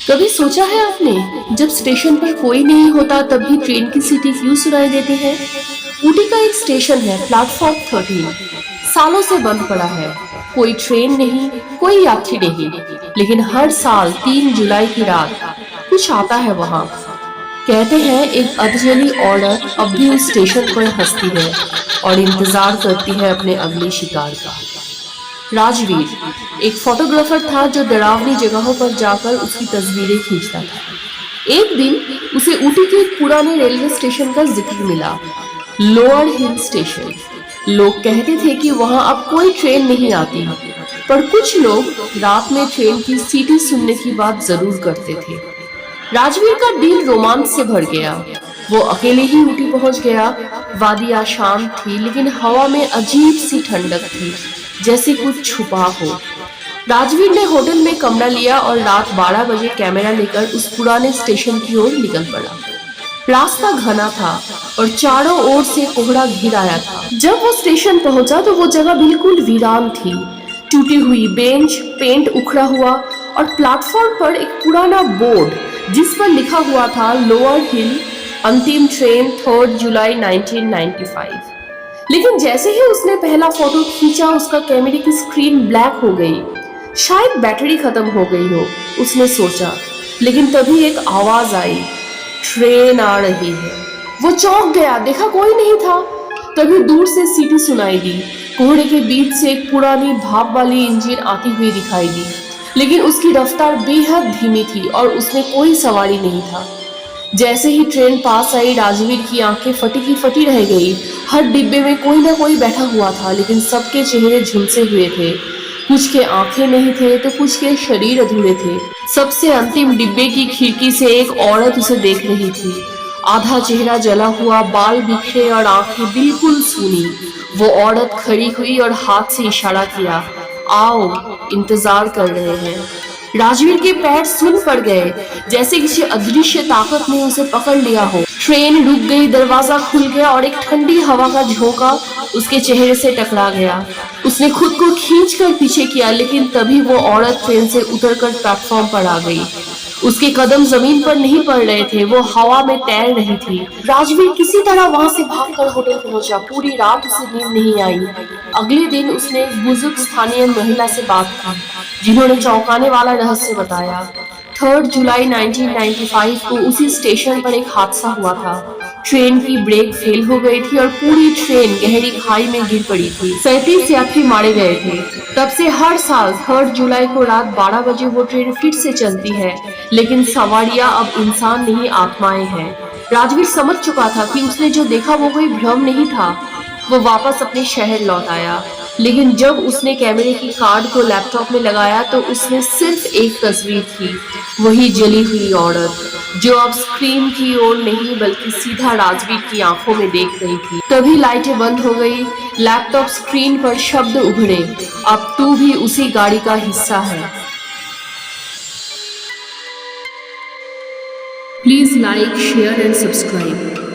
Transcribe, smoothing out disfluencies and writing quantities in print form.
कभी सोचा है आपने, जब स्टेशन पर कोई नहीं होता तब भी ट्रेन की सीटी क्यों सुनाई देती है? ऊटी का एक स्टेशन है, प्लेटफॉर्म 13। सालों से बंद पड़ा है। कोई ट्रेन नहीं, कोई यात्री नहीं, लेकिन हर साल 3 जुलाई की रात कुछ आता है वहां। कहते हैं एक अधजली औरत अब भी उस स्टेशन पर हंसती है और इंतजार करती है अपने अगले शिकार का। राजवीर एक फोटोग्राफर था जो डरावनी जगहों पर जाकर उसकी तस्वीरें खींचता था। एक दिन उसे ऊटी के एक पुराने रेलवे स्टेशन का जिक्र मिला, लोअर हिल स्टेशन। लोग कहते थे कि वहां अब कोई ट्रेन नहीं आती, पर कुछ लोग रात में ट्रेन की सीटी सुनने की बात जरूर करते थे। राजवीर का दिल रोमांच से भर गया। वो अकेले ही ऊटी पहुंच गया। वादियां शांत थी, लेकिन हवा में अजीब सी ठंडक थी, जैसे कुछ छुपा हो। राजवीर ने होटल में कमरा लिया और रात 12 बजे कैमरा लेकर उस पुराने स्टेशन की ओर निकल पड़ा। रास्ता घना था और चारों ओर से कोहरा घिर आया था। जब वो स्टेशन पहुंचा तो वो जगह बिल्कुल वीरान थी। टूटी हुई बेंच, पेंट उखड़ा हुआ और प्लेटफॉर्म पर एक पुराना बोर्ड जिस पर लिखा हुआ था लोअर हिल, अंतिम ट्रेन 3 जुलाई 1995। लेकिन जैसे ही उसने पहला फोटो खींचा, उसका कैमरे की स्क्रीन ब्लैक हो गई। शायद बैटरी खत्म हो गई हो, उसने सोचा। लेकिन तभी एक आवाज आई, ट्रेन आ रही है। वो चौंक गया, देखा कोई नहीं था। तभी दूर से सीटी सुनाई दी। कोहरे के बीच से एक पुरानी भाप वाली इंजन आती हुई दिखाई दी, लेकिन उसकी रफ्तार बेहद धीमी थी और उसमें कोई सवारी नहीं था। जैसे ही ट्रेन पास आई, राजवीर की आंखें फटी की फटी रह गई। हर डिब्बे में कोई ना कोई बैठा हुआ था, लेकिन सबके चेहरे झुलसे हुए थे। कुछ के आंखें नहीं थे तो कुछ के शरीर अधूरे थे। सबसे अंतिम डिब्बे की खिड़की से एक औरत उसे देख रही थी। आधा चेहरा जला हुआ, बाल बिखरे और आंखें बिल्कुल सूनी। वो औरत खड़ी हुई और हाथ से इशारा किया, आओ, इंतजार कर रहे हैं। राजवीर के पैर सुन पड़ गए, जैसे किसी अदृश्य ताकत ने उसे पकड़ लिया हो। ट्रेन रुक गई, दरवाजा खुल गया और एक ठंडी हवा का झोंका उसके चेहरे से टकरा गया। उसने खुद को खींचकर पीछे किया, लेकिन तभी वो औरत ट्रेन से उतरकर प्लेटफॉर्म पर आ गई। उसके कदम जमीन पर नहीं पड़ रहे थे, वो हवा में तैर रही थी। राजवीर किसी तरह वहां से भागकर होटल पहुंचा। पूरी रात उसे नींद नहीं आई। अगले दिन उसने एक बुजुर्ग स्थानीय महिला से बात की, जिन्होंने चौंकाने वाला रहस्य बताया। 3 जुलाई 1995 को उसी स्टेशन पर एक हादसा हुआ था। ट्रेन की ब्रेक फेल हो गई थी और पूरी ट्रेन गहरी खाई में गिर पड़ी थी। 37 यात्री मारे गए थे। तब से हर साल 3 जुलाई को रात 12 बजे वो ट्रेन फिर से चलती है, लेकिन सवारियां अब इंसान नहीं, आत्माएं हैं। राजवीर समझ चुका था कि उसने जो देखा वो कोई भ्रम नहीं था। वो वापस अपने शहर लौट आया, लेकिन जब उसने कैमरे की कार्ड को लैपटॉप में लगाया तो उसमें सिर्फ एक तस्वीर थी, वही जली हुई औरत, जो अब स्क्रीन की ओर नहीं बल्कि सीधा राजवीर की आंखों में देख रही थी। तभी लाइटें बंद हो गई। लैपटॉप स्क्रीन पर शब्द उभरे, अब तू भी उसी गाड़ी का हिस्सा है। Please like, share and subscribe.